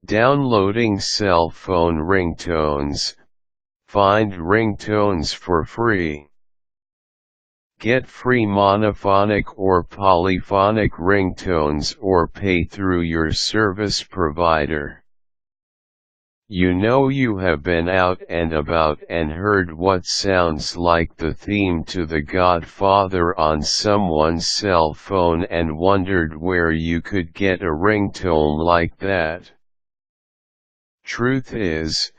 Downloading cell phone ringtones. Find ringtones for free. Get free monophonic or polyphonic ringtones or pay through your service provider. You know you have been out and about and heard what sounds like the theme to The Godfather on someone's cell phone and wondered where you could get a ringtone like that. Truth is,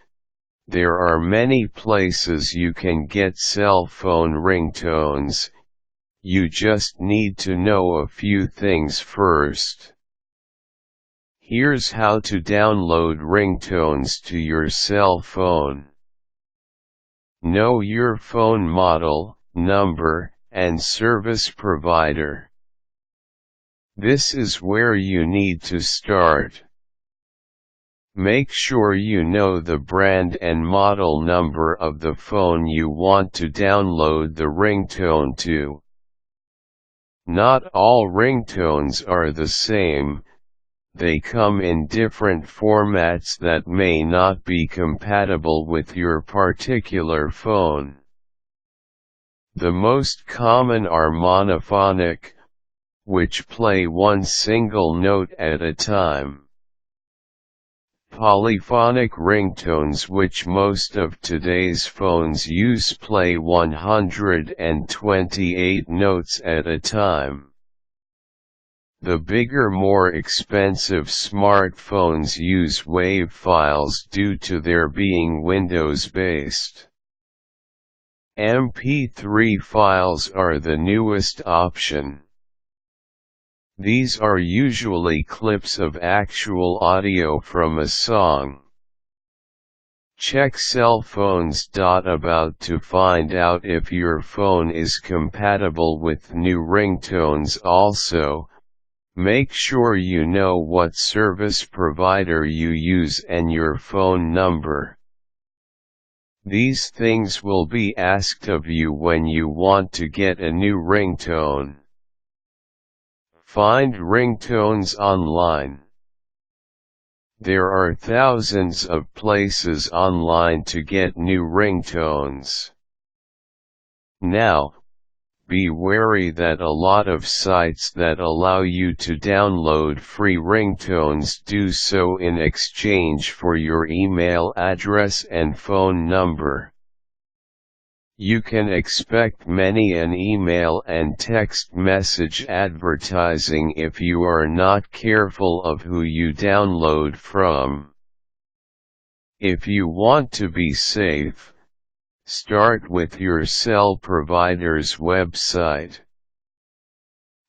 there are many places you can get cell phone ringtones. You just need to know a few things first. Here's how to download ringtones to your cell phone. Know your phone model, number, and service provider. This is where you need to start. Make sure you know the brand and model number of the phone you want to download the ringtone to. Not all ringtones are the same. They come in different formats that may not be compatible with your particular phone. The most common are monophonic, which play one single note at a time. Polyphonic ringtones, which most of today's phones use, play 128 notes at a time. The bigger, more expensive smartphones use WAV files due to their being Windows-based. MP3 files are the newest option. These are usually clips of actual audio from a song. Check cellphones.about to find out if your phone is compatible with new ringtones. Also, make sure you know what service provider you use and your phone number. These things will be asked of you when you want to get a new ringtone. Find ringtones online. There are thousands of places online to get new ringtones. Now, be wary that a lot of sites that allow you to download free ringtones do so in exchange for your email address and phone number. You can expect many an email and text message advertising if you are not careful of who you download from. If you want to be safe, start with your cell provider's website.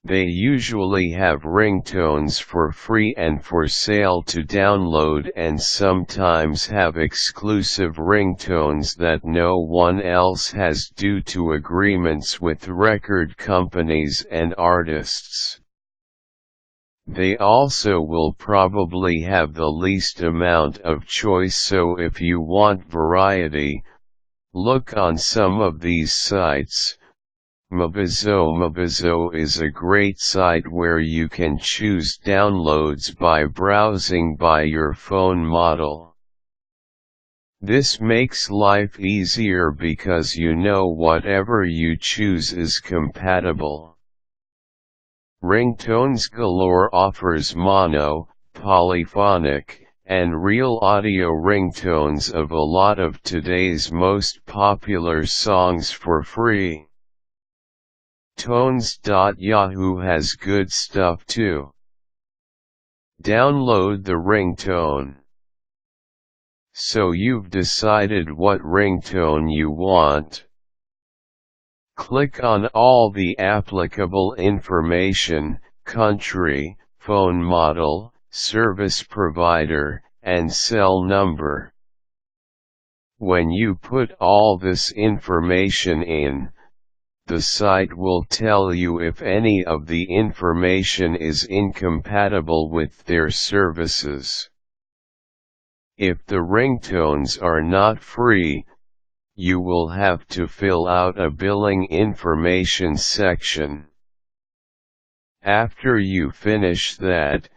They usually have ringtones for free and for sale to download, and sometimes have exclusive ringtones that no one else has due to agreements with record companies and artists. They also will probably have the least amount of choice, so if you want variety, look on some of these sites. Mobizo is a great site where you can choose downloads by browsing by your phone model. This makes life easier because you know whatever you choose is compatible. Ringtones Galore offers mono, polyphonic, and real audio ringtones of a lot of today's most popular songs for free. Tones.yahoo has good stuff too. Download the ringtone. So you've decided what ringtone you want. Click on all the applicable information: country, phone model, service provider, and cell number. When you put all this information in, the site will tell you if any of the information is incompatible with their services. If the ringtones are not free, you will have to fill out a billing information section. After you finish that,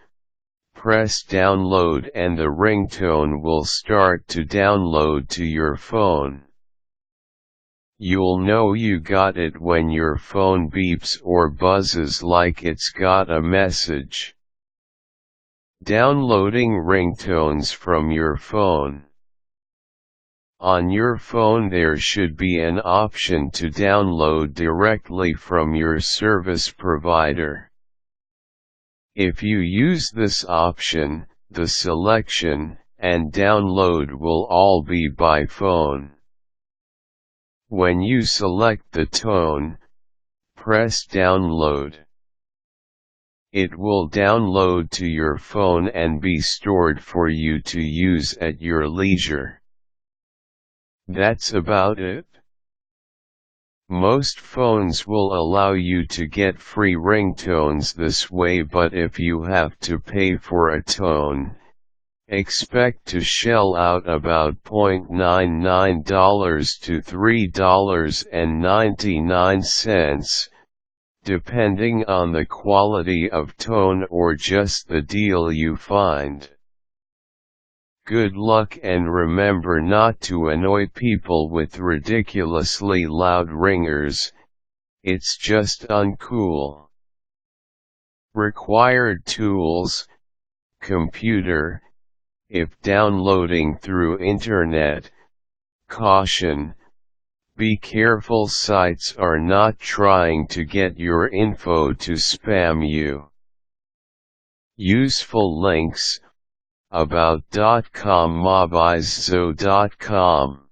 press download and the ringtone will start to download to your phone. You'll know you got it when your phone beeps or buzzes like it's got a message. Downloading ringtones from your phone. On your phone there should be an option to download directly from your service provider. If you use this option, the selection and download will all be by phone. When you select the tone, press download. It will download to your phone and be stored for you to use at your leisure. That's about it. Most phones will allow you to get free ringtones this way, but if you have to pay for a tone, expect to shell out about $0.99 to $3.99, depending on the quality of tone or just the deal you find. Good luck, and remember not to annoy people with ridiculously loud ringers, it's just uncool. Required tools: computer, if downloading through internet. Caution: be careful, sites are not trying to get your info to spam you. Useful links: about.com, mobizzo.com.